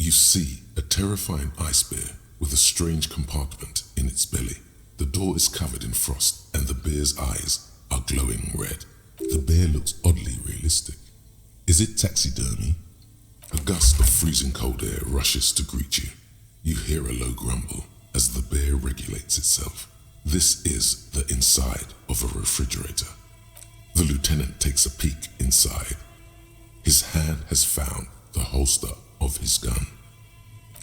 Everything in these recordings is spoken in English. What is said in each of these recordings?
You see a terrifying ice bear with a strange compartment in its belly. The door is covered in frost and the bear's eyes are glowing red. The bear looks oddly realistic. Is it taxidermy? A gust of freezing cold air rushes to greet you. You hear a low grumble as the bear regulates itself. This is the inside of a refrigerator. The lieutenant takes a peek inside. His hand has found the holster of his gun.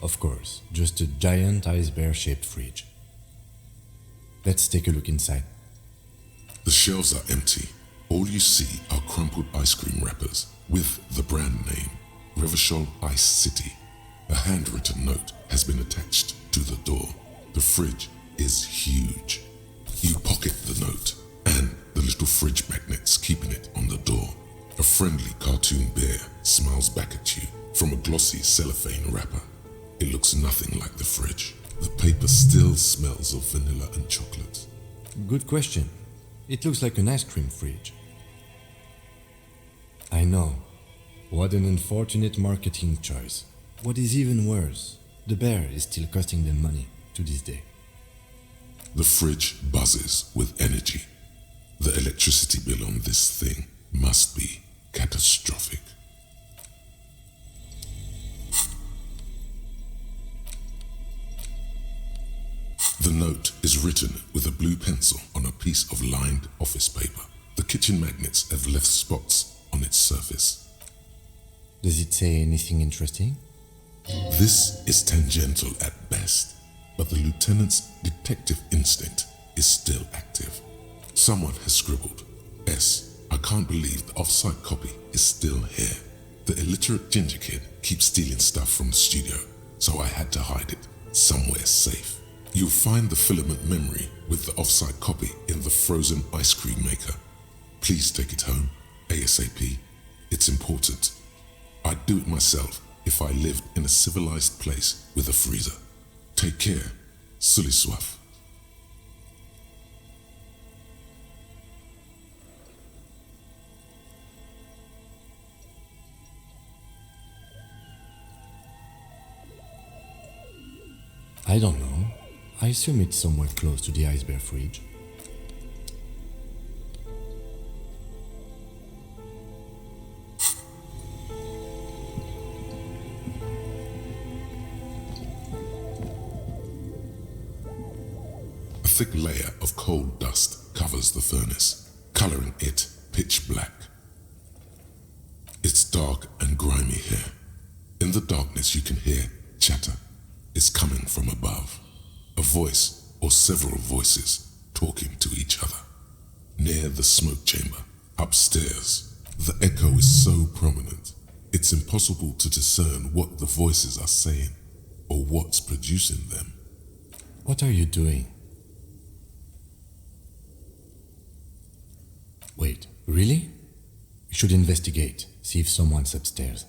Of course, just a giant ice bear-shaped fridge. Let's take a look inside. The shelves are empty. All you see are crumpled ice cream wrappers with the brand name, Revachol Ice City. A handwritten note has been attached to the door. The fridge is huge. You pocket the note and the little fridge magnets keeping it on the door. A friendly cartoon bear smiles back at you from a glossy cellophane wrapper. It looks nothing like the fridge. The paper still smells of vanilla and chocolate. Good question. It looks like an ice cream fridge. I know. What an unfortunate marketing choice. What is even worse, the bear is still costing them money to this day. The fridge buzzes with energy. The electricity bill on this thing must be catastrophic. The note is written with a blue pencil on a piece of lined office paper. The kitchen magnets have left spots on its surface. Does it say anything interesting? This is tangential at best, but the lieutenant's detective instinct is still active. Someone has scribbled, S. I can't believe the off-site copy is still here. The illiterate ginger kid keeps stealing stuff from the studio, so I had to hide it somewhere safe. You'll find the filament memory with the off-site copy in the frozen ice cream maker. Please take it home, ASAP. It's important. I'd do it myself if I lived in a civilized place with a freezer. Take care, Sully Soif. I don't know. I assume it's somewhere close to the ice bear fridge. A thick layer of coal dust covers the furnace, coloring it pitch black. It's dark and grimy here. In the darkness you can hear chatter. It's coming from above. A voice or several voices talking to each other. Near the smoke chamber, upstairs, the echo is so prominent, it's impossible to discern what the voices are saying or what's producing them. What are you doing? Wait, really? We should investigate, see if someone's upstairs.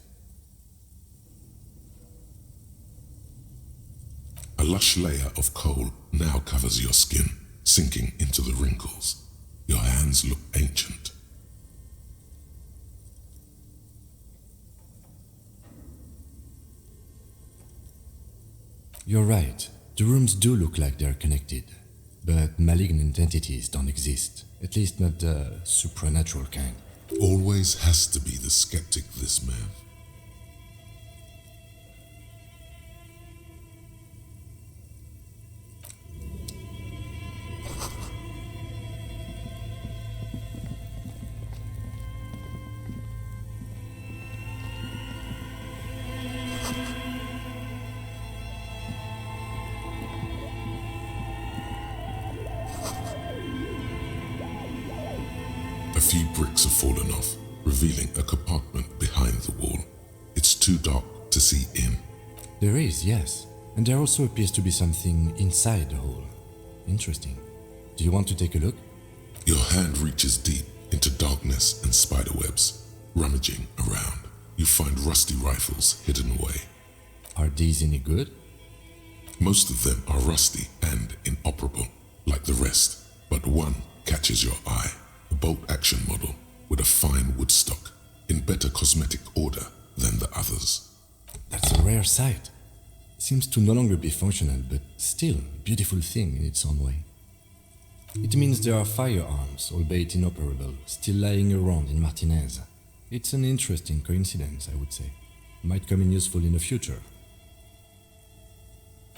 A lush layer of coal now covers your skin, sinking into the wrinkles. Your hands look ancient. You're right. The rooms do look like they're connected, but malignant entities don't exist. At least not the supernatural kind. Always has to be the skeptic, this man. A few bricks have fallen off, revealing a compartment behind the wall. It's too dark to see in. There is, yes. And there also appears to be something inside the hole. Interesting. Do you want to take a look? Your hand reaches deep into darkness and spiderwebs. Rummaging around, you find rusty rifles hidden away. Are these any good? Most of them are rusty and inoperable, like the rest, but one catches your eye. A bolt-action model with a fine wood stock, in better cosmetic order than the others. That's a rare sight. Seems to no longer be functional, but still a beautiful thing in its own way. It means there are firearms, albeit inoperable, still lying around in Martinez. It's an interesting coincidence, I would say. Might come in useful in the future.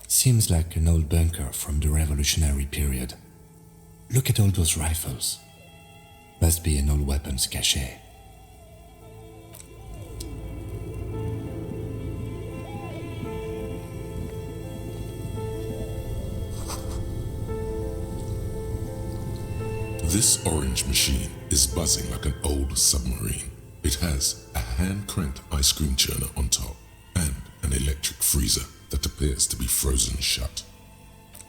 Seems like an old bunker from the revolutionary period. Look at all those rifles. Must be an old weapons cache. This orange machine is buzzing like an old submarine. It has a hand-cranked ice cream churner on top and an electric freezer that appears to be frozen shut.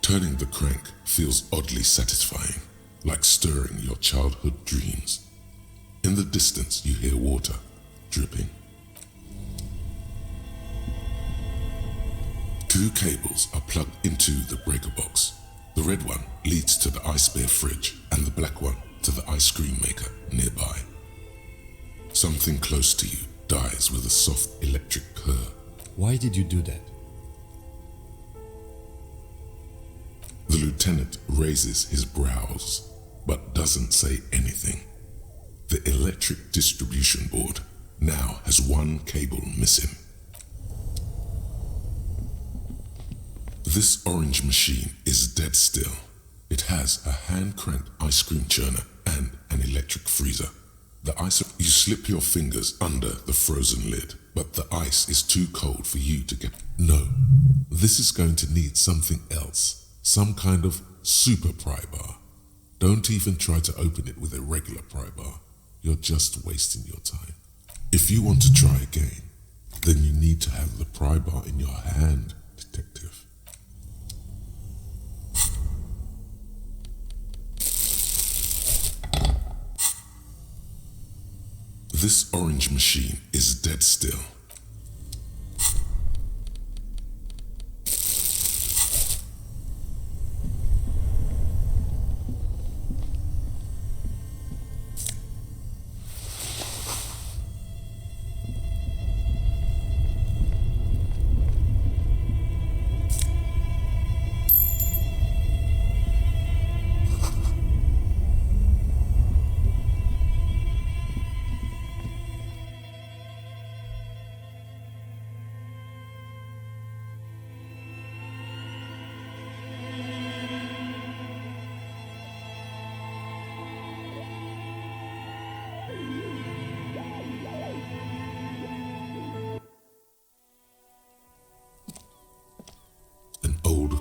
Turning the crank feels oddly satisfying, like stirring your childhood dreams. In the distance you hear water dripping. Two cables are plugged into the breaker box. The red one leads to the ice bear fridge and the black one to the ice cream maker nearby. Something close to you dies with a soft electric purr. Why did you do that? The lieutenant raises his brows, but doesn't say anything. The electric distribution board now has one cable missing. This orange machine is dead still. It has a hand-cranked ice cream churner and an electric freezer. You slip your fingers under the frozen lid, but the ice is too cold for you to get. No, this is going to need something else. Some kind of super pry bar. Don't even try to open it with a regular pry bar. You're just wasting your time. If you want to try again, then you need to have the pry bar in your hand, detective. This orange machine is dead still.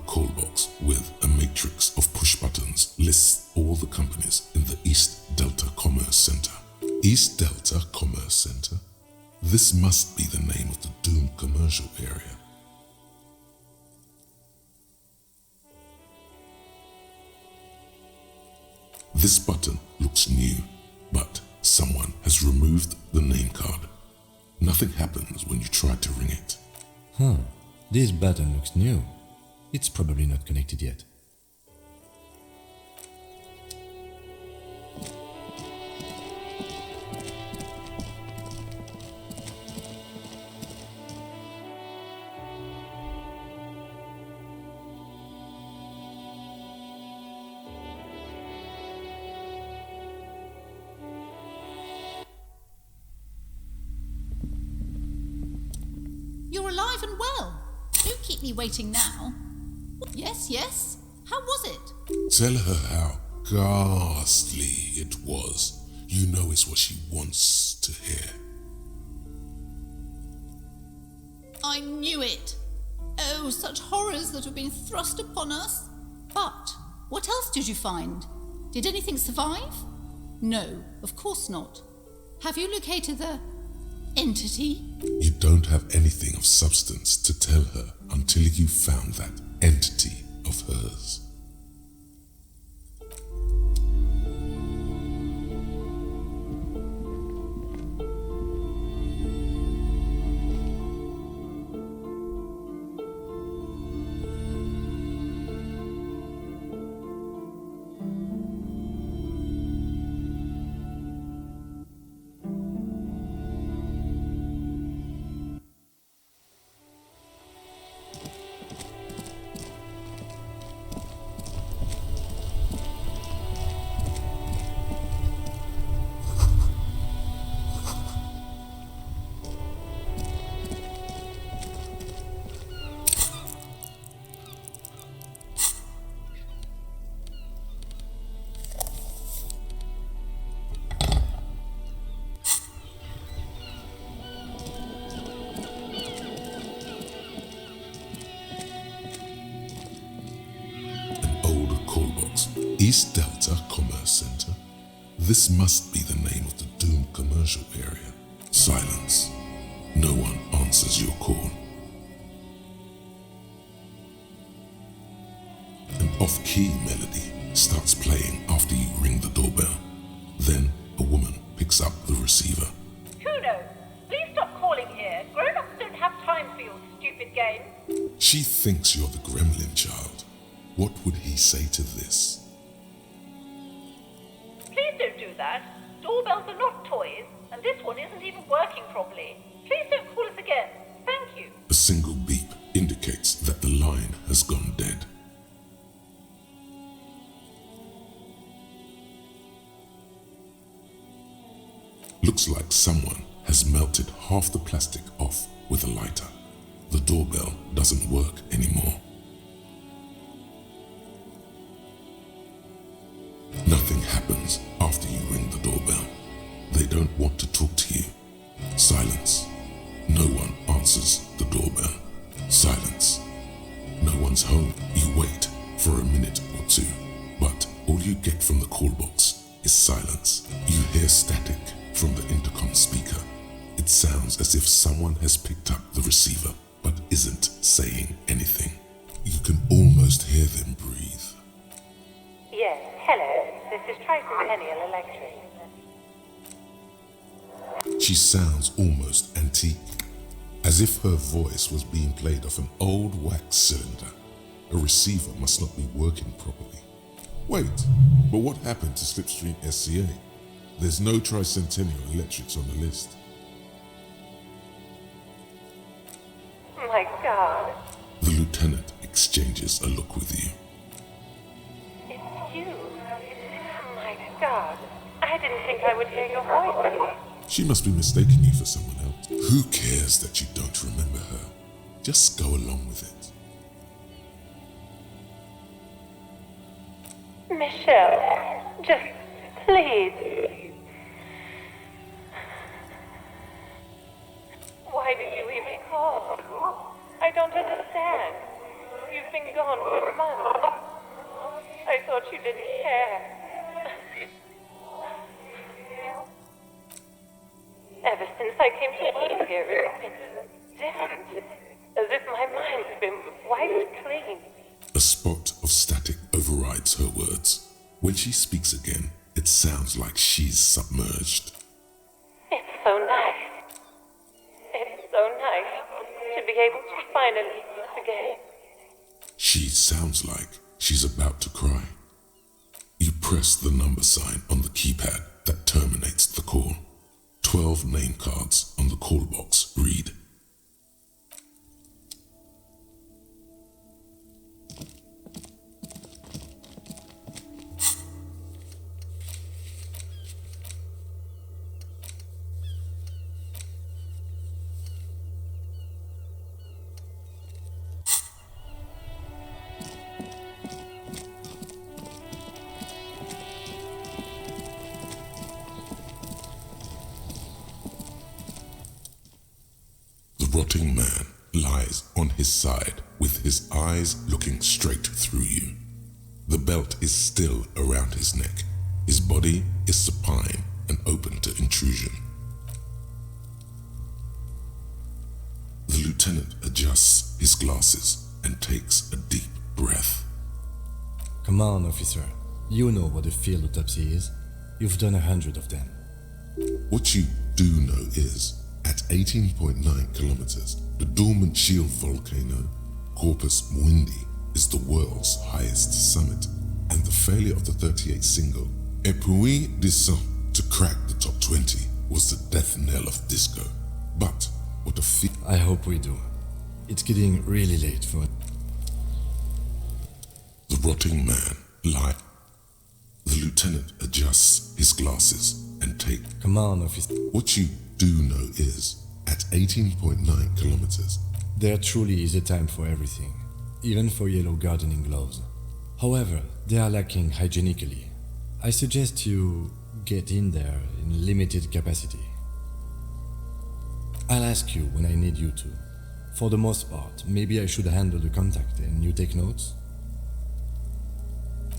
Call box with a matrix of push buttons lists all the companies in the East Delta Commerce Center. East Delta Commerce Center? This must be the name of the doomed commercial area. This button looks new, but someone has removed the name card. Nothing happens when you try to ring it. This button looks new. It's probably not connected yet. You're alive and well. Don't keep me waiting now. Yes. How was it? Tell her how ghastly it was. You know it's what she wants to hear. I knew it. Oh, such horrors that have been thrust upon us. But what else did you find? Did anything survive? No, of course not. Have you located the entity? You don't have anything of substance to tell her until you found that entity of hers. East Delta Commerce Center? This must be the name of the doomed commercial area. Silence. No one answers your call. An off-key melody starts playing after you ring the doorbell. Then a woman picks up the receiver. Cuno, please stop calling here. Grown-ups don't have time for your stupid game. She thinks you're the gremlin child. What would he say to this? Please don't do that. Doorbells are not toys, and this one isn't even working properly. Please don't call us again. Thank you. A single beep indicates that the line has gone dead. Looks like someone has melted half the plastic off with a lighter. The doorbell doesn't work anymore. Nothing happens after you ring the doorbell. They don't want to talk to you. Silence. No one answers the doorbell. Silence. No one's home. You wait for a minute or two, but all you get from the call box is silence. You hear static from the intercom speaker. It sounds as if someone has picked up the receiver, but isn't saying anything. You can almost hear them breathe. Yes, hello. This is Tricentennial Electric. She sounds almost antique, as if her voice was being played off an old wax cylinder. A receiver must not be working properly. Wait, but what happened to Slipstream SCA? There's no Tricentennial Electrics on the list. My God. The lieutenant exchanges a look with you. It's you. My God. I didn't think I would hear your voice. She must be mistaking you for someone else. Who cares that you don't remember her? Just go along with it. Michelle, just please. Why did you even call? I don't understand. You've been gone for months. I thought you didn't care. Ever since I came to live here, it's been different. As if my mind's been wiped clean. A spot of static overrides her words. When she speaks again, it sounds like she's submerged. It's so nice. It's so nice to be able to finally again. She sounds like she's about to cry. You press the number sign on the keypad that terminates the call. 12 name cards on the call box read. The rotting man lies on his side with his eyes looking straight through you. The belt is still around his neck. His body is supine and open to intrusion. The lieutenant adjusts his glasses and takes a deep breath. Come on, officer. You know what a field autopsy is. You've done 100 of them. What you do know is, at 18.9 kilometers, the dormant shield volcano, Corpus Muindi, is the world's highest summit, and the failure of the 38 single, Et puis descend, to crack the top 20 was the death knell of disco. But what a I hope we do. It's getting really late for... The rotting man lied. The lieutenant adjusts his glasses and take... Come on, officer. What you do know is, at 18.9 kilometers, There truly is a time for everything, even for yellow gardening gloves. However, they are lacking hygienically. I suggest you get in there in limited capacity. I'll ask you when I need you to. For the most part, maybe I should handle the contact and you take notes?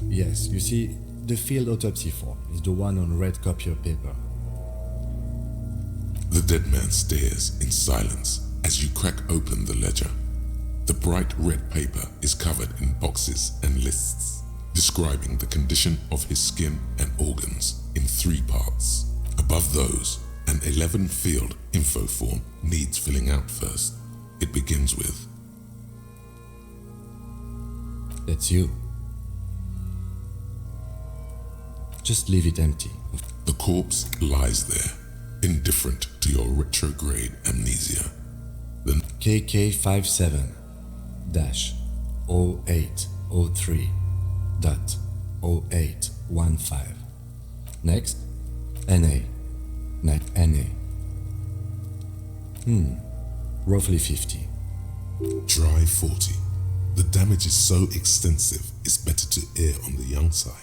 Yes, you see, the field autopsy form is the one on red copier paper. The dead man stares in silence as you crack open the ledger. The bright red paper is covered in boxes and lists, describing the condition of his skin and organs in 3 parts. Above those, an 11-field info form needs filling out first. It begins with, That's you. Just leave it empty. the corpse lies there, indifferent to your retrograde amnesia. Then KK57-0803.0815. Next, NA. NA. Roughly 50. try 40. The damage is so extensive, it's better to err on the young side.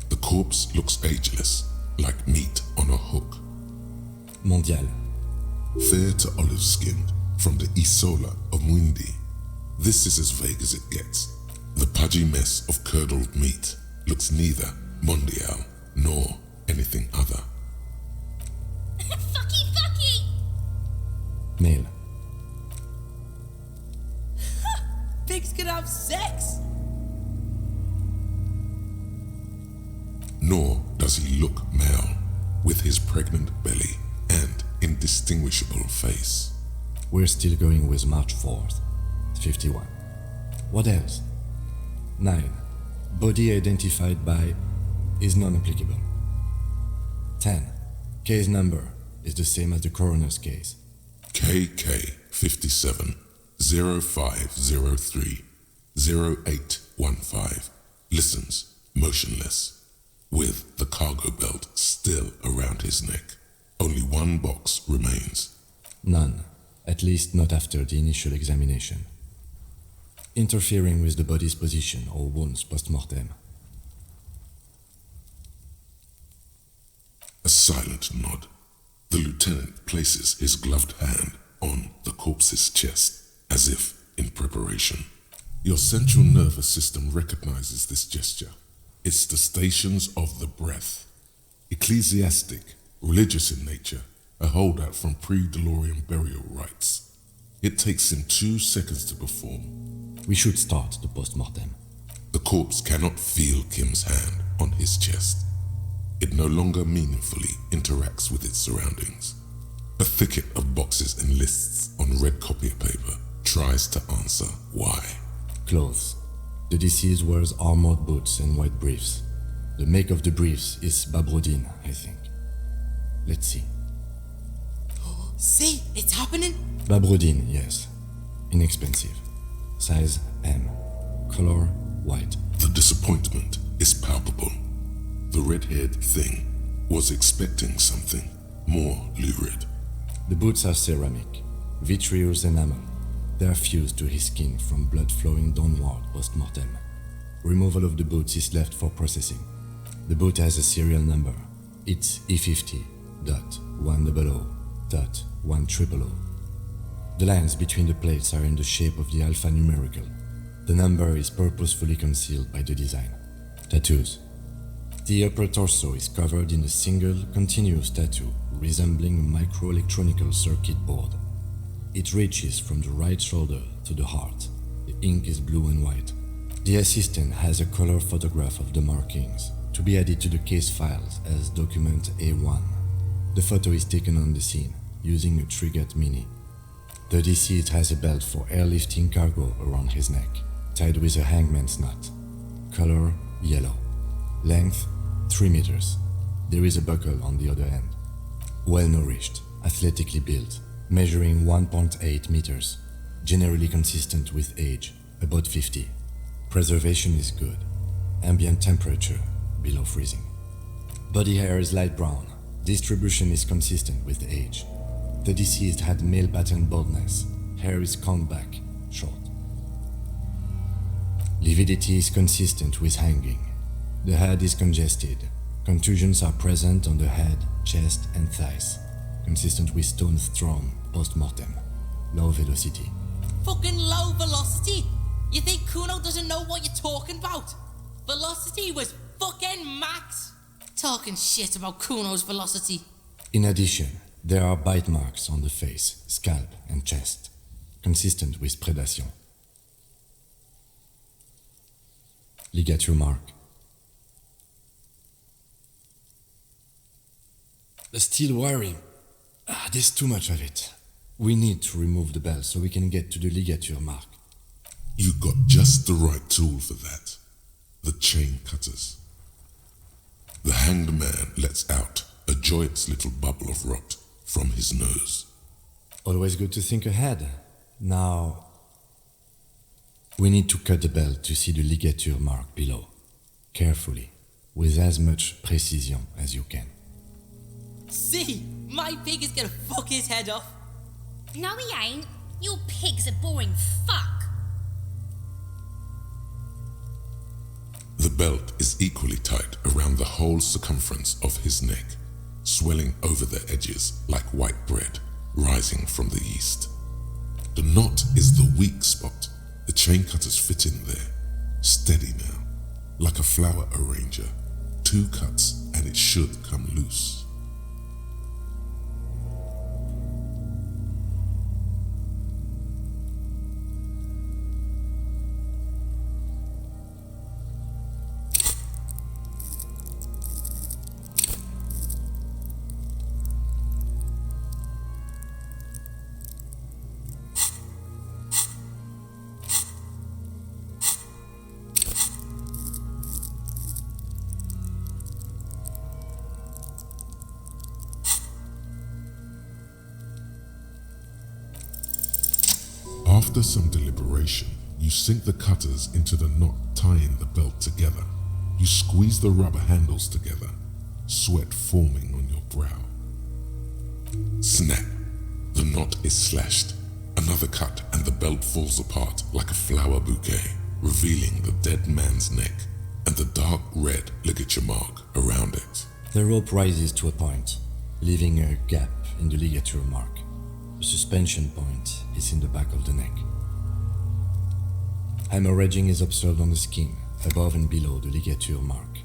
The corpse looks ageless, like meat on a hook. Mondial. Fair to olive-skinned, from the Isola of Mwindi. This is as vague as it gets. The pudgy mess of curdled meat looks neither mondial nor anything other. Fucky! Male. Pigs can have sex! Nor does he look male, with his pregnant belly and indistinguishable face. We're still going with March 4th. 51. What else? 9. Body identified by is non-applicable. 10. Case number is the same as the coroner's case. KK 57 0503 0815 listens motionless, with the cargo belt still around his neck. Only 1 box remains. None, at least not after the initial examination. Interfering with the body's position or wounds post-mortem. A silent nod. The lieutenant places his gloved hand on the corpse's chest, as if in preparation. Your central nervous system recognizes this gesture. It's the stations of the breath. Ecclesiastic, religious in nature, a holdout from pre-DeLorean burial rites. It takes him 2 seconds to perform. We should start the post-mortem. The corpse cannot feel Kim's hand on his chest. It no longer meaningfully interacts with its surroundings. A thicket of boxes and lists on red copier paper tries to answer why. Clothes. The deceased wears armored boots and white briefs. The make of the briefs is Babrodin, I think. Let's see. See, it's happening. Babrodin, yes. Inexpensive. Size M. Color white. The disappointment is palpable. The red-haired thing was expecting something more lurid. The boots are ceramic, vitreous enamel. They are fused to his skin from blood flowing downward post-mortem. Removal of the boots is left for processing. The boot has a serial number. It's E50.100.100. The lines between the plates are in the shape of the alphanumerical. The number is purposefully concealed by the design. Tattoos. The upper torso is covered in a single, continuous tattoo resembling a microelectronical circuit board. It reaches from the right shoulder to the heart. The ink is blue and white. The assistant has a color photograph of the markings to be added to the case files as document A1. The photo is taken on the scene using a Trigat Mini. The deceased has a belt for airlifting cargo around his neck, tied with a hangman's knot. Color yellow. Length 3 meters. There is a buckle on the other end. Well-nourished, athletically built, measuring 1.8 meters. Generally consistent with age, about 50. Preservation is good. Ambient temperature, below freezing. Body hair is light brown. Distribution is consistent with age. The deceased had male pattern baldness. Hair is combed back, short. Lividity is consistent with hanging. The head is congested. Contusions are present on the head, chest, and thighs, consistent with stones thrown post-mortem. Low velocity. Fucking low velocity. You think Cuno doesn't know what you're talking about? Velocity was fucking max. Talking shit about Cuno's velocity. In addition, there are bite marks on the face, scalp, and chest, consistent with predation. Ligature mark. Still wiring. There's too much of it. We need to remove the bell so we can get to the ligature mark. You got just the right tool for that. The chain cutters. The hanged man lets out a joyous little bubble of rot from his nose. Always good to think ahead. Now, we need to cut the bell to see the ligature mark below. Carefully, with as much precision as you can. See, my pig is gonna fuck his head off. No, he ain't. Your pig's a boring fuck. The belt is equally tight around the whole circumference of his neck, swelling over the edges like white bread rising from the east. The knot is the weak spot. The chain cutters fit in there, steady now, like a flower arranger. 2 cuts and it should come loose. After some deliberation, you sink the cutters into the knot tying the belt together. You squeeze the rubber handles together, sweat forming on your brow. Snap! The knot is slashed. Another cut and the belt falls apart like a flower bouquet, revealing the dead man's neck and the dark red ligature mark around it. The rope rises to a point, leaving a gap in the ligature mark. The suspension point is in the back of the neck. Hemorrhaging is observed on the skin, above and below the ligature mark.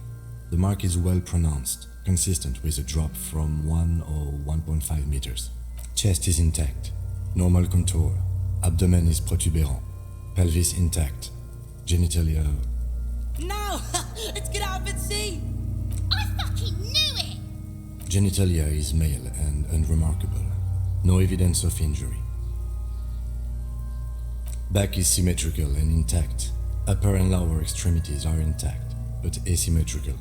The mark is well pronounced, consistent with a drop from 1 or 1.5 meters. Chest is intact, normal contour. Abdomen is protuberant, pelvis intact, genitalia. No! Let's get out and see! I fucking knew it! Genitalia is male and unremarkable. No evidence of injury. Back is symmetrical and intact. Upper and lower extremities are intact, but asymmetrical.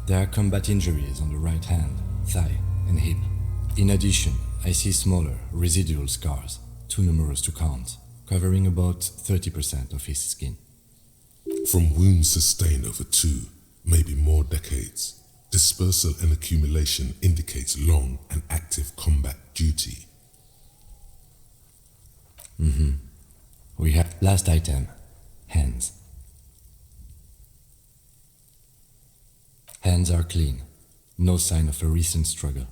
There are combat injuries on the right hand, thigh, and hip. In addition, I see smaller, residual scars, too numerous to count, covering about 30% of his skin. From wounds sustained over 2, maybe more decades, dispersal and accumulation indicates long and active combat duty. We have last item, hands. Hands are clean, no sign of a recent struggle.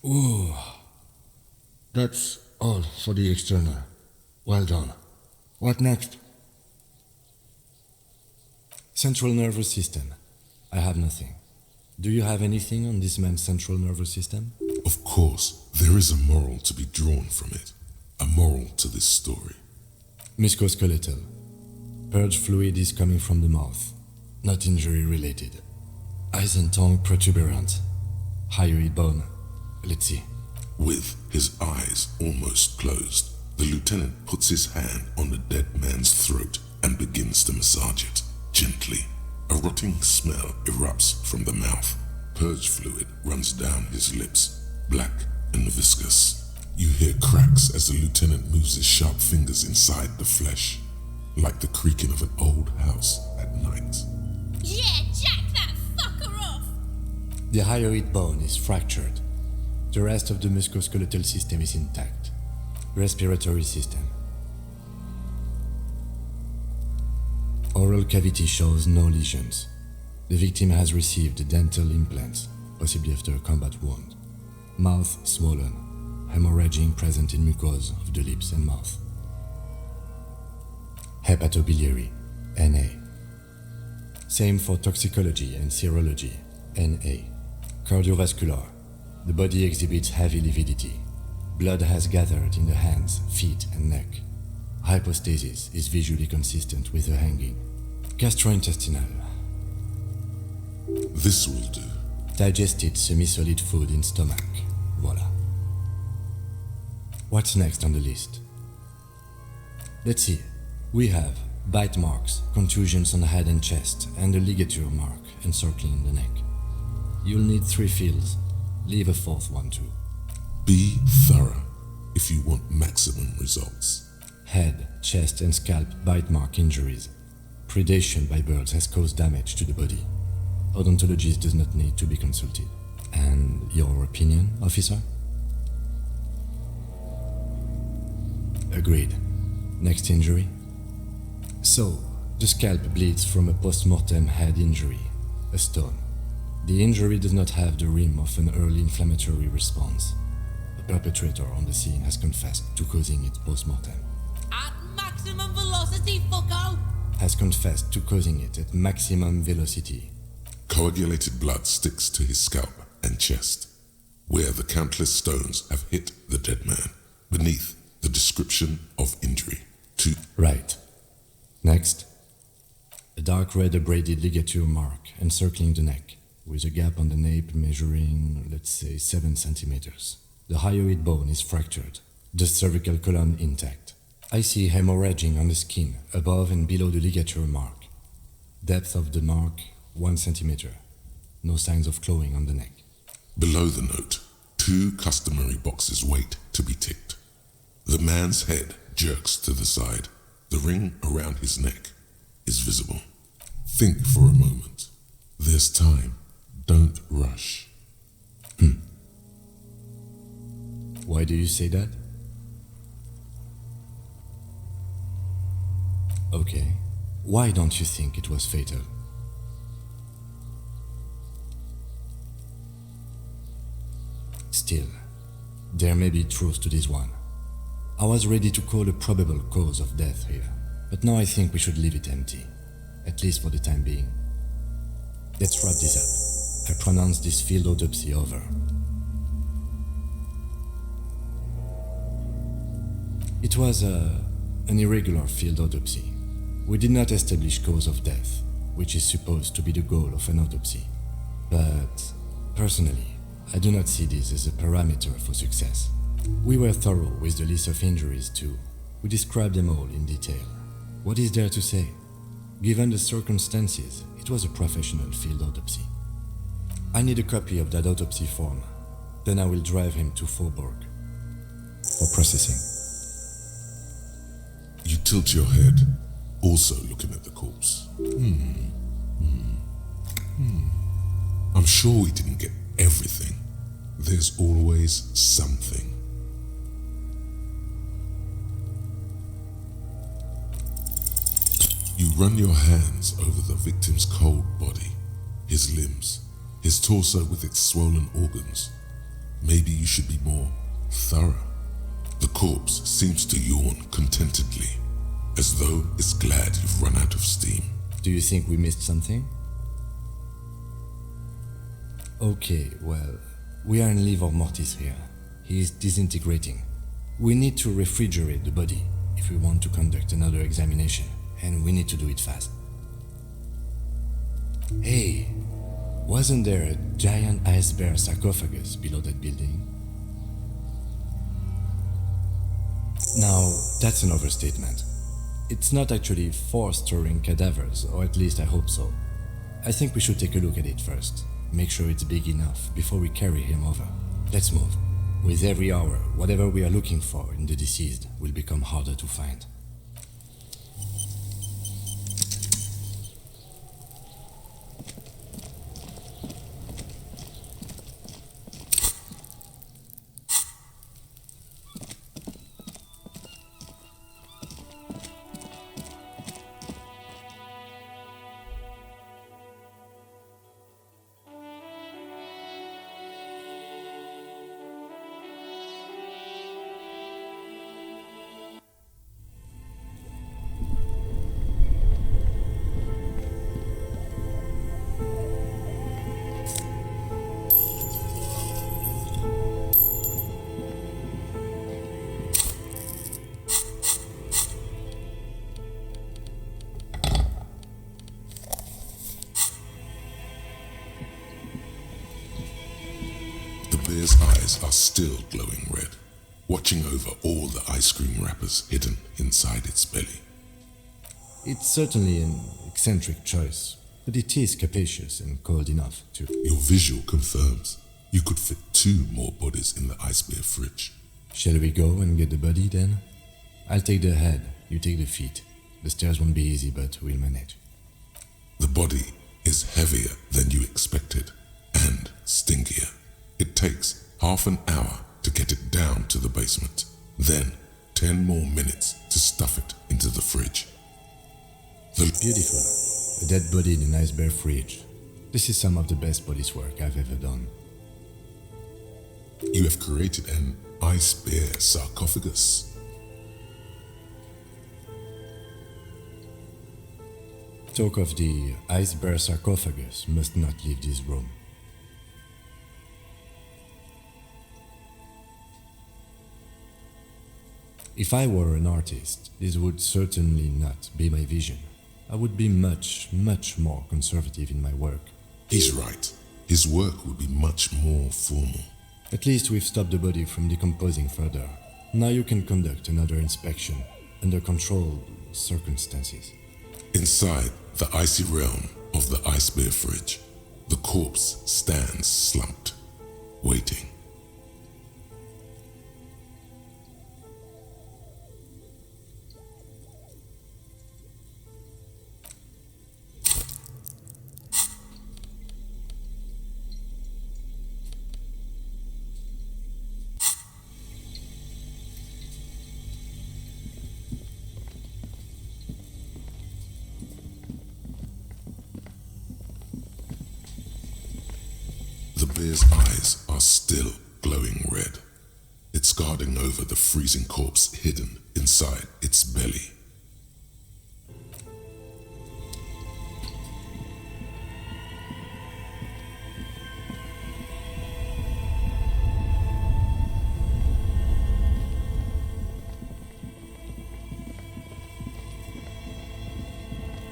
Ooh, that's all for the external. Well done. What next? Central nervous system. I have nothing. Do you have anything on this man's central nervous system? Of course, there is a moral to be drawn from it. A moral to this story. Musculoskeletal. Purge fluid is coming from the mouth. Not injury related. Eyes and tongue protuberant. Hyoid bone. Let's see. With his eyes almost closed, the lieutenant puts his hand on the dead man's throat and begins to massage it, gently. A rotting smell erupts from the mouth. Purge fluid runs down his lips, black and viscous. You hear cracks as the lieutenant moves his sharp fingers inside the flesh, like the creaking of an old house at night. Yeah, jack that fucker off! The hyoid bone is fractured. The rest of the musculoskeletal system is intact. Respiratory system. Oral cavity shows no lesions. The victim has received dental implants, possibly after a combat wound. Mouth swollen. Hemorrhaging present in mucosa of the lips and mouth. Hepatobiliary, Na. Same for toxicology and serology, Na. Cardiovascular. The body exhibits heavy lividity. Blood has gathered in the hands, feet, and neck. Hypostasis is visually consistent with the hanging. Gastrointestinal. This will do. Digested semi-solid food in stomach. Voila. What's next on the list? Let's see. We have bite marks, contusions on the head and chest, and a ligature mark encircling the neck. You'll need 3 fields. Leave a 4th one too. Be thorough if you want maximum results. Head, chest, and scalp bite mark injuries. Predation by birds has caused damage to the body. Odontologist does not need to be consulted. And your opinion, officer? Agreed. Next injury? So, the scalp bleeds from a post-mortem head injury, a stone. The injury does not have the rim of an early inflammatory response. The perpetrator on the scene has confessed to causing it post-mortem. At maximum velocity, fucko! Has confessed to causing it at maximum velocity. Coagulated blood sticks to his scalp and chest, where the countless stones have hit the dead man, beneath the description of injury. 2. Right. Next. A dark red abraded ligature mark encircling the neck, with a gap on the nape measuring, let's say, 7 centimeters. The hyoid bone is fractured, the cervical column intact. I see hemorrhaging on the skin, above and below the ligature mark. Depth of the mark, 1 centimeter. No signs of clawing on the neck. Below the note, 2 customary boxes wait to be ticked. The man's head jerks to the side. The ring around his neck is visible. Think for a moment. There's time. Don't rush. Why do you say that? Okay. Why don't you think it was fatal? Still, there may be truth to this one. I was ready to call a probable cause of death here, but now I think we should leave it empty, at least for the time being. Let's wrap this up. I pronounce this field autopsy over. It was an irregular field autopsy. We did not establish cause of death, which is supposed to be the goal of an autopsy. But, personally, I do not see this as a parameter for success. We were thorough with the list of injuries too. We described them all in detail. What is there to say? Given the circumstances, it was a professional field autopsy. I need a copy of that autopsy form. Then I will drive him to Faubourg for processing. You tilt your head, also looking at the corpse. I'm sure we didn't get everything. There's always something. You run your hands over the victim's cold body, his limbs, his torso with its swollen organs. Maybe you should be more thorough. The corpse seems to yawn contentedly, as though it's glad you've run out of steam. Do you think we missed something? Okay, well, we are in livor mortis here. He is disintegrating. We need to refrigerate the body if we want to conduct another examination, and we need to do it fast. Hey, wasn't there a giant ice bear sarcophagus below that building? Now, that's an overstatement. It's not actually for storing cadavers, or at least I hope so. I think we should take a look at it first. Make sure it's big enough before we carry him over. Let's move. With every hour, whatever we are looking for in the deceased will become harder to find. bear's eyes are still glowing red, watching over all the ice cream wrappers hidden inside its belly. It's certainly an eccentric choice, but it is capacious and cold enough to... Your visual confirms you could fit 2 more bodies in the ice bear fridge. Shall we go and get the body then? I'll take the head, you take the feet. The stairs won't be easy, but we'll manage. The body is heavier than you expected and stinkier. It takes half an hour to get it down to the basement, then 10 more minutes to stuff it into the fridge. Beautiful. A dead body in an ice bear fridge. This is some of the best police work I've ever done. You have created an ice bear sarcophagus. Talk of the ice bear sarcophagus must not leave this room. If I were an artist, this would certainly not be my vision. I would be much, much more conservative in my work. He's right. His work would be much more formal. At least we've stopped the body from decomposing further. Now you can conduct another inspection under controlled circumstances. Inside the icy realm of the ice bear fridge, the corpse stands slumped, waiting. The bear's eyes are still glowing red. It's guarding over the freezing corpse hidden inside its belly.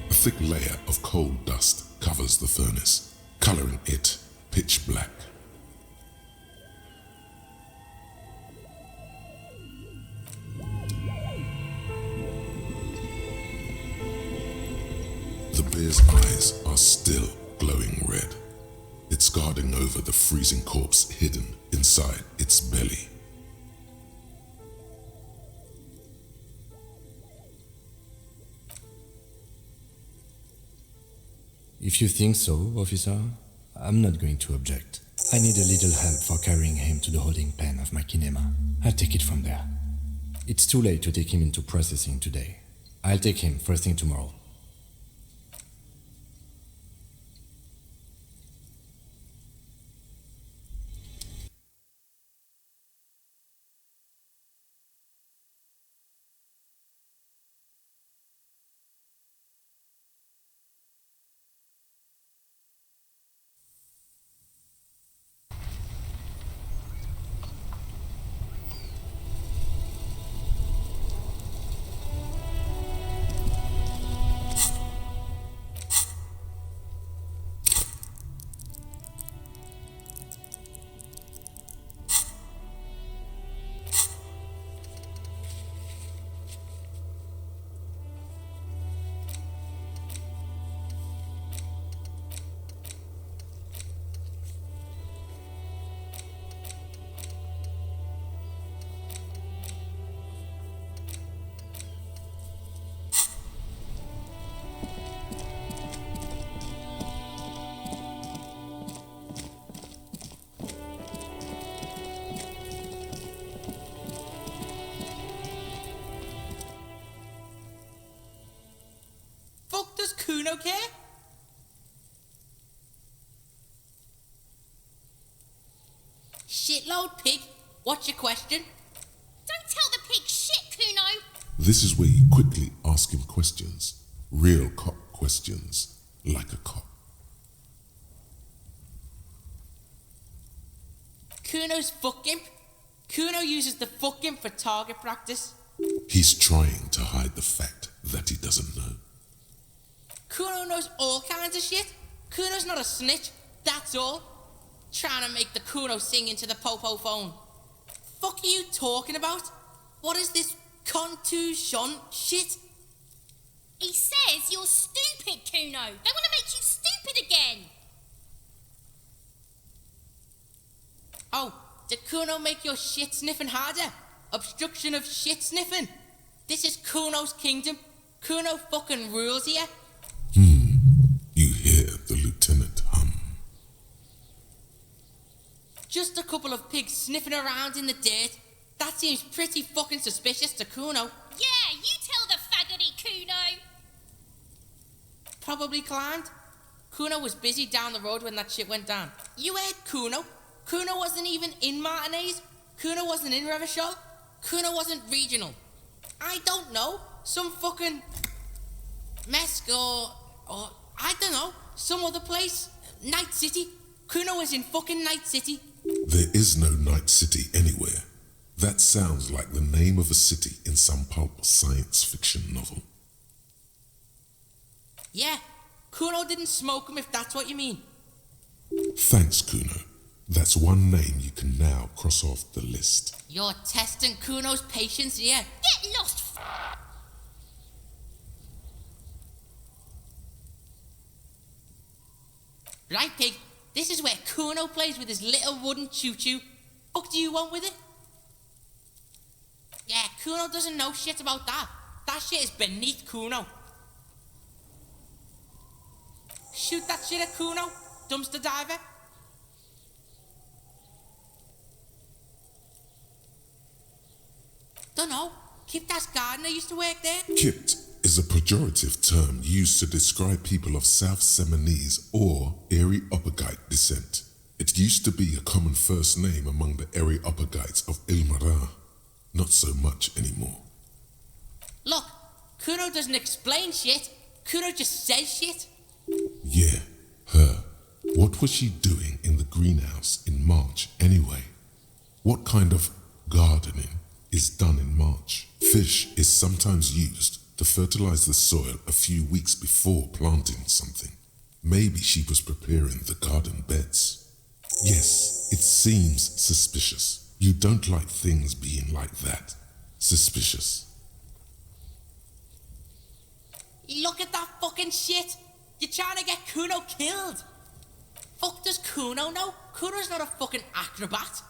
A thick layer of coal dust covers the furnace, coloring it pitch black. The bear's eyes are still glowing red. It's guarding over the freezing corpse hidden inside its belly. If you think so, officer, I'm not going to object. I need a little help for carrying him to the holding pen of my kinema. I'll take it from there. It's too late to take him into processing today. I'll take him first thing tomorrow. Does Cuno care? Shitload pig. What's your question? Don't tell the pig shit, Cuno! This is where you quickly ask him questions. Real cop questions, like a cop. Cuno's fuck imp. Cuno uses the fuck imp for target practice. He's trying to hide the fact that he doesn't know. Cuno knows all kinds of shit. Cuno's not a snitch, that's all. Trying to make the Cuno sing into the popo phone. Fuck are you talking about? What is this contusion shit? He says you're stupid, Cuno. They want to make you stupid again. Oh, did Cuno make your shit sniffing harder? Obstruction of shit sniffing. This is Cuno's kingdom. Cuno fucking rules here. You hear the lieutenant hum. Just a couple of pigs sniffing around in the dirt. That seems pretty fucking suspicious to Cuno. Yeah, you tell the faggoty, Cuno. Probably climbed. Cuno was busy down the road when that shit went down. You heard Cuno? Cuno wasn't even in Martinez. Cuno wasn't in Revachol. Cuno wasn't regional. I don't know. Some fucking Mesk or I don't know. Some other place. Night City. Cuno was in fucking Night City. There is no Night City anywhere. That sounds like the name of a city in some pulp science fiction novel. Yeah, Cuno didn't smoke him if that's what you mean. Thanks, Cuno. That's one name you can now cross off the list. You're testing Cuno's patience here. Get lost, Right, pig. This is where Cuno plays with his little wooden choo-choo. Fuck do you want with it? Yeah, Cuno doesn't know shit about that. That shit is beneath Cuno. Shoot that shit at Cuno, dumpster diver. Dunno. Kiptas gardener used to work there. Kipt is a pejorative term used to describe people of South Seminese or Areopagite descent. It used to be a common first name among the Areopagites of Ilmara. Not so much anymore. Look, Cuno doesn't explain shit. Cuno just says shit. Yeah, her. What was she doing in the greenhouse in March anyway? What kind of gardening is done in March? Fish is sometimes used to fertilize the soil a few weeks before planting something. Maybe she was preparing the garden beds. Yes, it seems suspicious. You don't like things being like that. Suspicious. Look at that fucking shit. You're trying to get Cuno killed. Fuck does Cuno know? Cuno's not a fucking acrobat.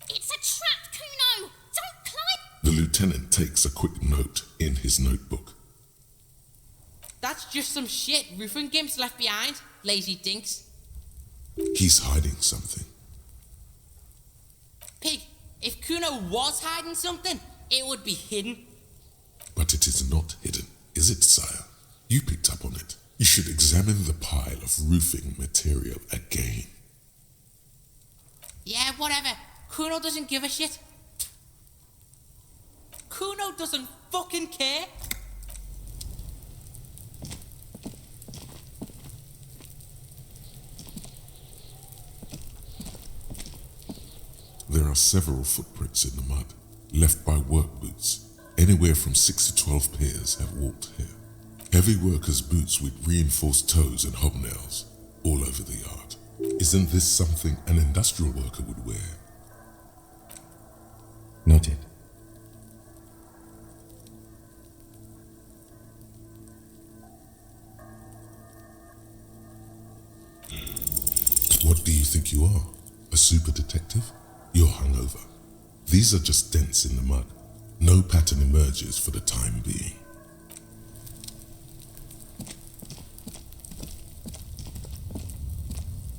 It's a trap, Cuno. Don't climb. The lieutenant takes a quick note in his notebook. That's just some shit roofing gimps left behind, lazy dinks. He's hiding something. Pig, if Cuno was hiding something, it would be hidden. But it is not hidden, is it, sire? You picked up on it. You should examine the pile of roofing material again. Yeah, whatever. Cuno doesn't give a shit. Cuno doesn't fucking care. There are several footprints in the mud, left by work boots. Anywhere from 6 to 12 pairs have walked here. Heavy workers' boots with reinforced toes and hobnails, all over the yard. Isn't this something an industrial worker would wear? Noted. What do you think you are? A super detective? You're hungover. These are just dents in the mud. No pattern emerges for the time being.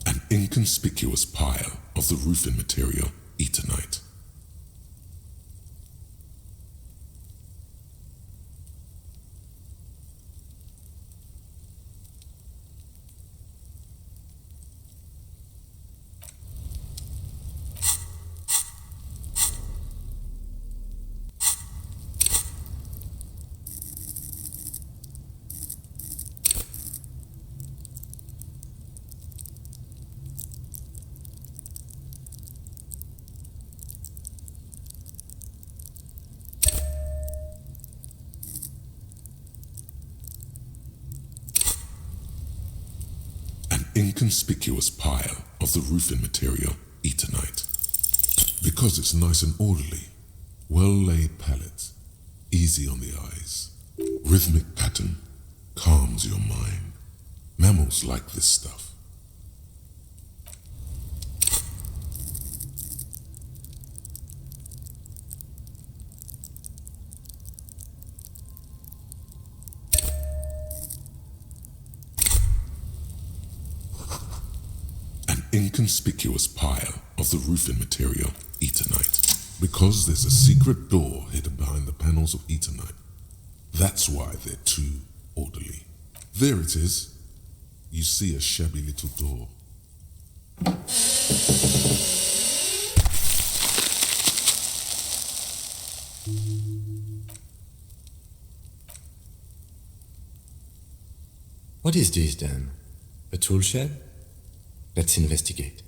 An inconspicuous pile of the roofing material, eternite. inconspicuous pile of the roofing material Eternite. Because it's nice and orderly, well-laid pallets, easy on the eyes. Rhythmic pattern calms your mind. Mammals like this stuff. Inconspicuous pile of the roofing material Eternite. Because there's a secret door hidden behind the panels of Eternite. That's why they're too orderly. There it is. You see a shabby little door. What is this then? A tool shed? Let's investigate.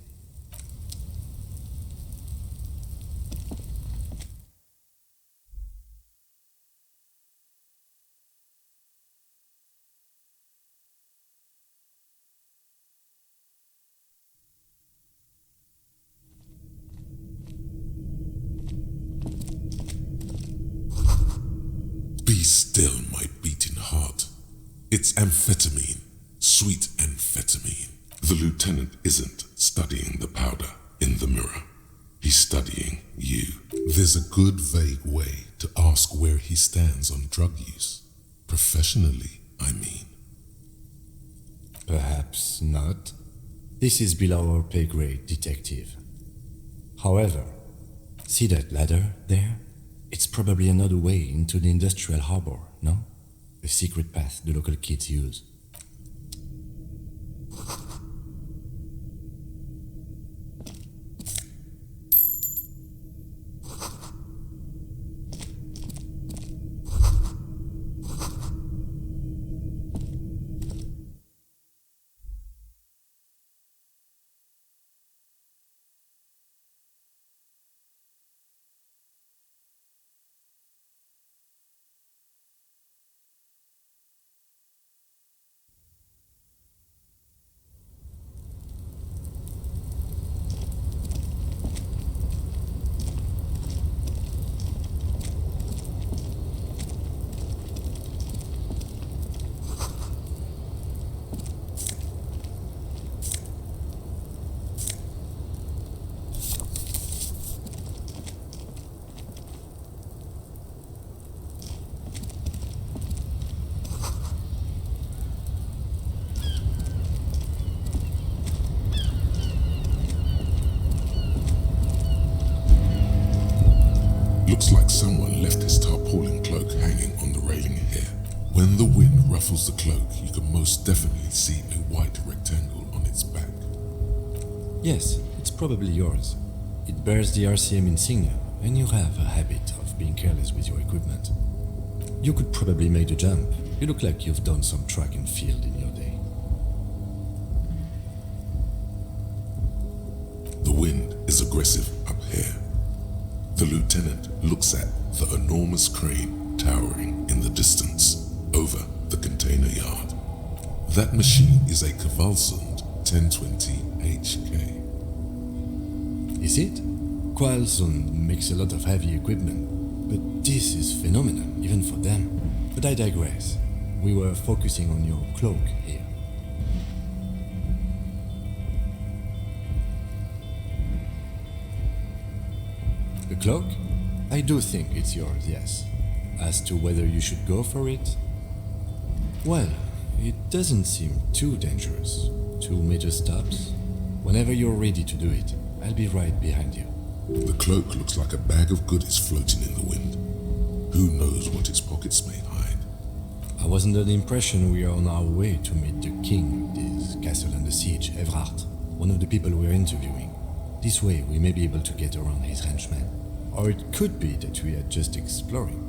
Be still, my beating heart. It's amphetamine, sweet amphetamine. The lieutenant isn't studying the powder in the mirror. He's studying you. There's a good vague way to ask where he stands on drug use. Professionally, I mean. Perhaps not. This is below our pay grade, detective. However, see that ladder there? It's probably another way into the industrial harbour, no? A secret path the local kids use. Looks like someone left his tarpaulin cloak hanging on the railing here. When the wind ruffles the cloak, you can most definitely see a white rectangle on its back. Yes, it's probably yours. It bears the RCM insignia, and you have a habit of being careless with your equipment. You could probably make the jump. You look like you've done some track and field in your day. The wind is aggressive up here. The lieutenant looks at the enormous crane towering in the distance over the container yard. That machine is a Kvalsund 1020 HK. Is it? Kvalsund makes a lot of heavy equipment, but this is phenomenal, even for them. But I digress. We were focusing on your cloak here. The cloak? I do think it's yours, yes. As to whether you should go for it? Well, it doesn't seem too dangerous. 2 major stops. Whenever you're ready to do it, I'll be right behind you. The cloak looks like a bag of goodies floating in the wind. Who knows what its pockets may hide? I was under the impression we are on our way to meet the king of this castle under siege, Evrart, one of the people we're interviewing. This way we may be able to get around his henchmen. Or it could be that we are just exploring.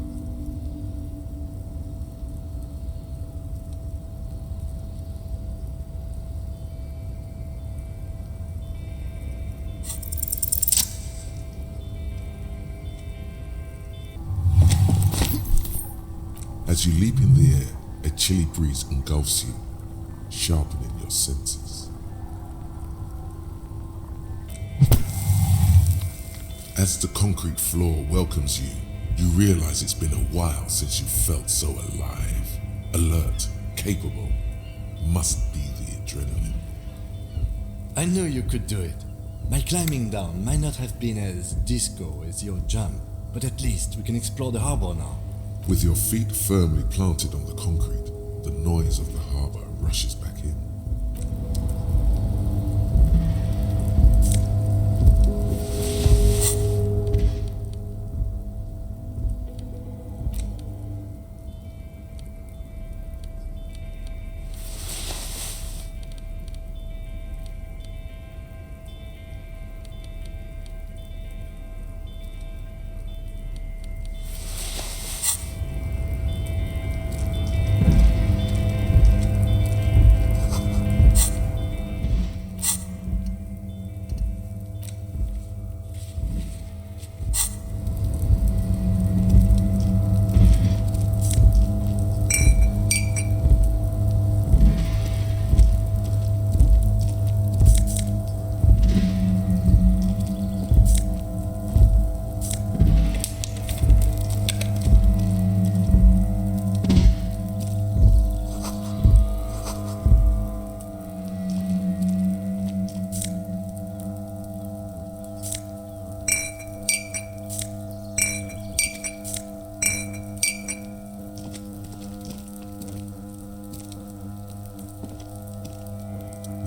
As you leap in the air, a chilly breeze engulfs you, sharpening your senses. As the concrete floor welcomes you, you realize it's been a while since you felt so alive, alert, capable. Must be the adrenaline. I knew you could do it. My climbing down might not have been as disco as your jump, but at least we can explore the harbour now. With your feet firmly planted on the concrete, the noise of the harbour rushes back in.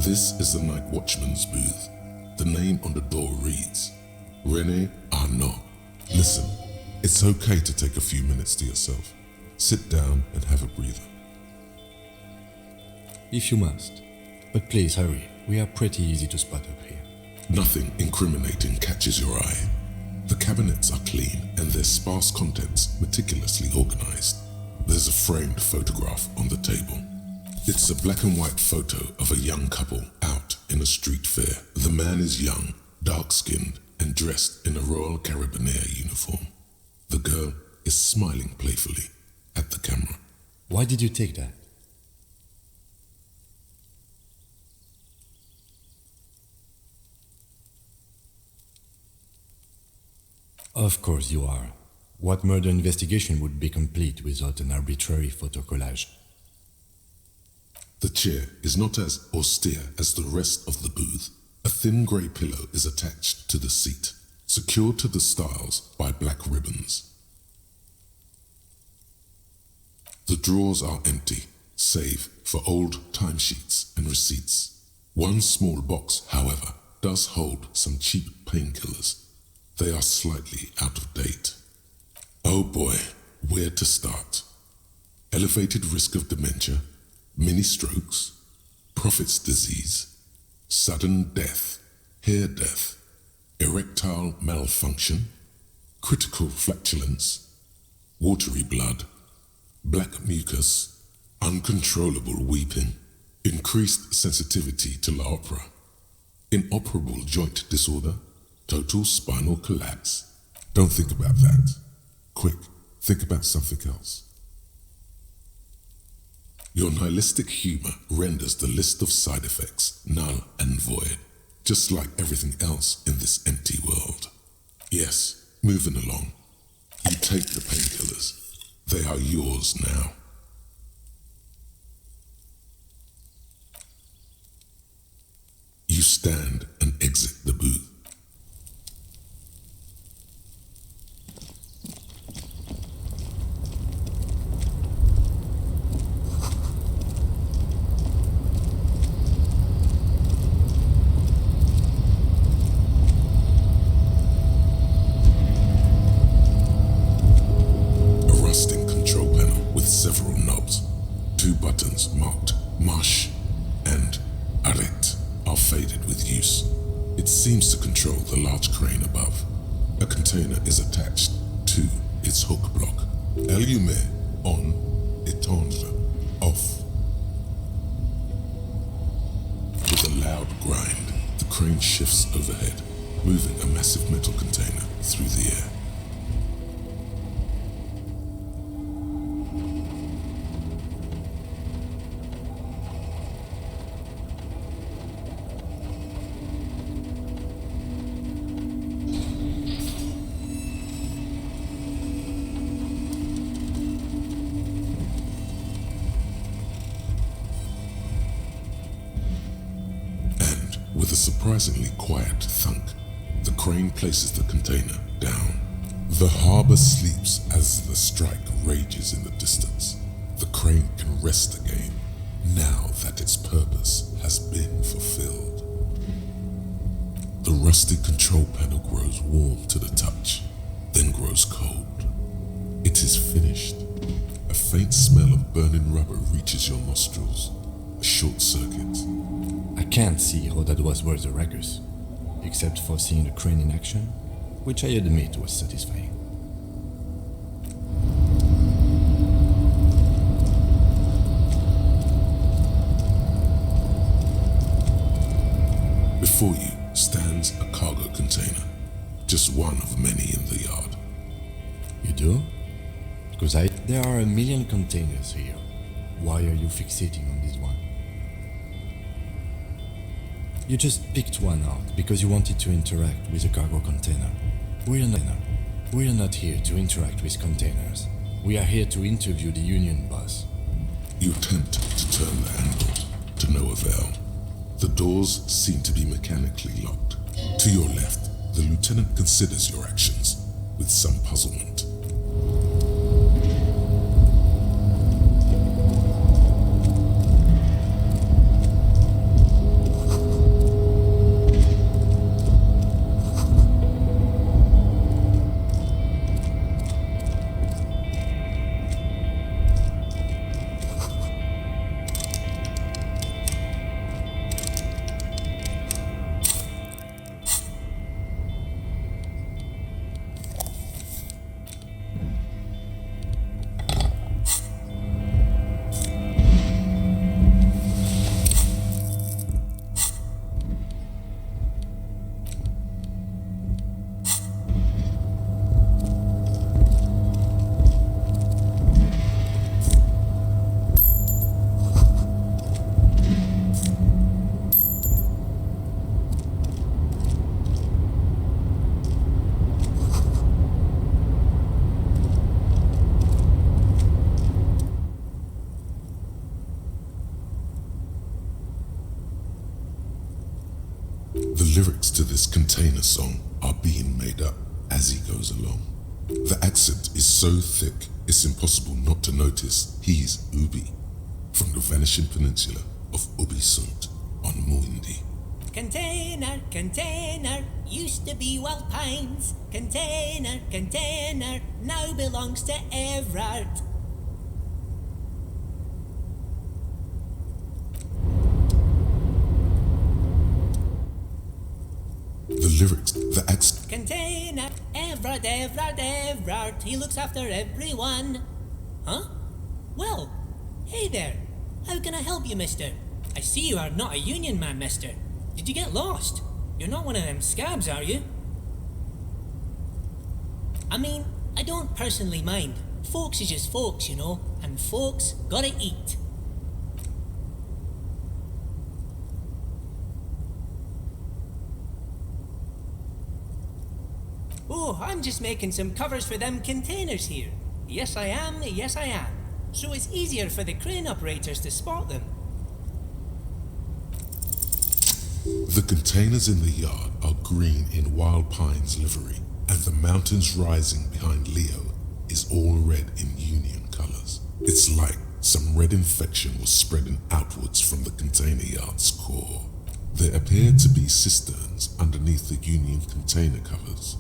This is the night watchman's booth. The name on the door reads, René Arnaud. Listen, it's okay to take a few minutes to yourself. Sit down and have a breather. If you must. But please hurry, we are pretty easy to spot up here. Nothing incriminating catches your eye. The cabinets are clean and their sparse contents meticulously organized. There's a framed photograph on the table. It's a black and white photo of a young couple out in a street fair. The man is young, dark-skinned, and dressed in a Royal Carabinieri uniform. The girl is smiling playfully at the camera. Why did you take that? Of course you are. What murder investigation would be complete without an arbitrary photo collage? The chair is not as austere as the rest of the booth. A thin grey pillow is attached to the seat, secured to the stiles by black ribbons. The drawers are empty, save for old timesheets and receipts. One small box, however, does hold some cheap painkillers. They are slightly out of date. Oh boy, where to start? Elevated risk of dementia, mini strokes, prophet's disease, sudden death, hair death, erectile malfunction, critical flatulence, watery blood, black mucus, uncontrollable weeping, increased sensitivity to la opera, inoperable joint disorder, total spinal collapse. Don't think about that. Quick, think about something else. Your nihilistic humor renders the list of side effects null and void, just like everything else in this empty world. Yes, moving along. You take the painkillers. They are yours now. You stand and exit the booth. Several knobs, 2 buttons marked Marche and Arrête are faded with use. It seems to control the large crane above. A container is attached to its hook block. Allumer on, éteindre off. With a loud grind, the crane shifts overhead, moving a massive metal container through the air. With a surprisingly quiet thunk, the crane places the container down. The harbour sleeps as the strike rages in the distance. The crane can rest again, now that its purpose has been fulfilled. The rusty control panel grows warm to the touch, then grows cold. It is finished. A faint smell of burning rubber reaches your nostrils. A short circuit. I can't see how that was worth the ruckus, except for seeing the crane in action, which I admit was satisfying. Before you stands a cargo container, just one of many in the yard. You do? Because there are a million containers here. Why are you fixating on this one? You just picked one out because you wanted to interact with a cargo container. We're not here to interact with containers. We are here to interview the union boss. You attempt to turn the handle, to no avail. The doors seem to be mechanically locked. To your left, the lieutenant considers your actions with some puzzlement. The lyrics to this container song are being made up as he goes along. The accent is so thick, it's impossible not to notice he's Ubi, from the vanishing peninsula of Ubisunt on Muindi. Container, container, used to be Wild Pines. Container, container, now belongs to Evrart. The lyrics, the accent. Container, Evrart, Evrart, Evrart, he looks after everyone. Huh? Well, hey there. How can I help you, mister? I see you are not a union man, mister. Did you get lost? You're not one of them scabs, are you? I mean, I don't personally mind. Folks is just folks, you know, and folks gotta eat. Oh, I'm just making some covers for them containers here. Yes, I am, yes, I am. So it's easier for the crane operators to spot them. The containers in the yard are green in Wild Pine's livery, and the mountains rising behind Leo is all red in Union colors. It's like some red infection was spreading outwards from the container yard's core. There appear to be cisterns underneath the Union container covers.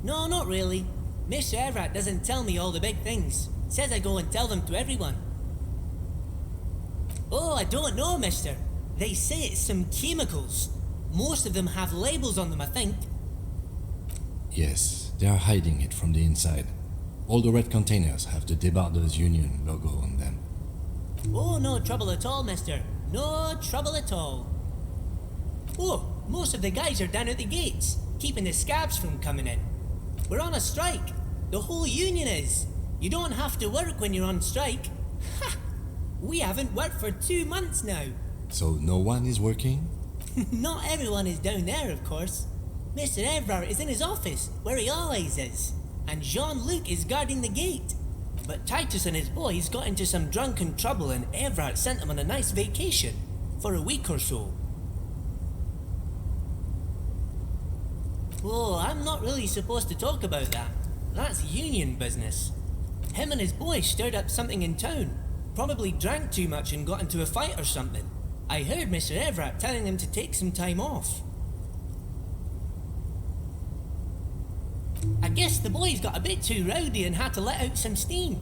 No, not really. Mr. Evrart doesn't tell me all the big things. Says I go and tell them to everyone. Oh, I don't know, mister. They say it's some chemicals. Most of them have labels on them, I think. Yes, they are hiding it from the inside. All the red containers have the Debarders Union logo on them. Oh, no trouble at all, mister. No trouble at all. Oh, most of the guys are down at the gates, keeping the scabs from coming in. We're on a strike. The whole union is. You don't have to work when you're on strike. Ha! We haven't worked for 2 months now. So no one is working? Not everyone is down there, of course. Mr. Evrart is in his office, where he always is. And Jean-Luc is guarding the gate. but Titus and his boys got into some drunken trouble and Evrart sent them on a nice vacation for a week or so. Oh, I'm not really supposed to talk about that. That's union business. Him and his boys stirred up something in town. Probably drank too much and got into a fight or something. I heard Mr. Evrart telling them to take some time off. I guess the boys got a bit too rowdy and had to let out some steam.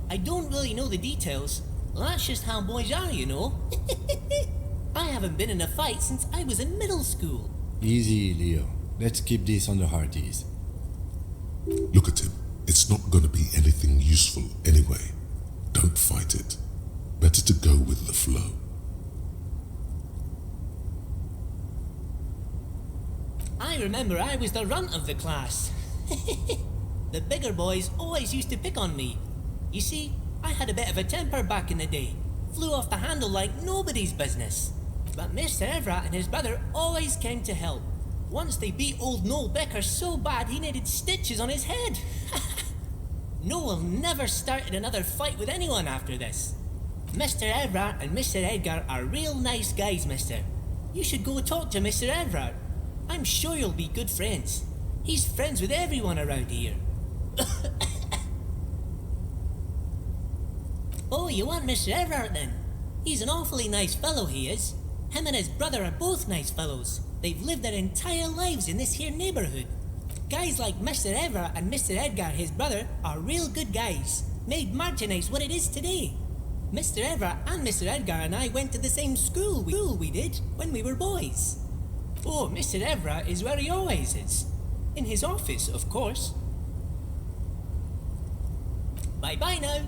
I don't really know the details. That's just how boys are, you know. I haven't been in a fight since I was in middle school. Easy, Leo. Let's keep this on the hearties. Look at him. It's not going to be anything useful anyway. Don't fight it. Better to go with the flow. I remember I was the runt of the class. The bigger boys always used to pick on me. You see, I had a bit of a temper back in the day. Flew off the handle like nobody's business. But Mr. Evrart and his brother always came to help. Once they beat old Noel Becker so bad he needed stitches on his head. Noel never started another fight with anyone after this. Mr. Evrart and Mr. Edgar are real nice guys, mister. You should go talk to Mr. Evrart. I'm sure you'll be good friends. He's friends with everyone around here. Oh, you want Mr. Evrart then? He's an awfully nice fellow, he is. Him and his brother are both nice fellows. They've lived their entire lives in this here neighbourhood. Guys like Mr. Evrart and Mr. Edgar, his brother, are real good guys. Made Martinez what it is today. Mr. Evrart and Mr. Edgar and I went to the same school we did when we were boys. Oh, Mr. Evrart is where he always is. In his office, of course. Bye-bye now.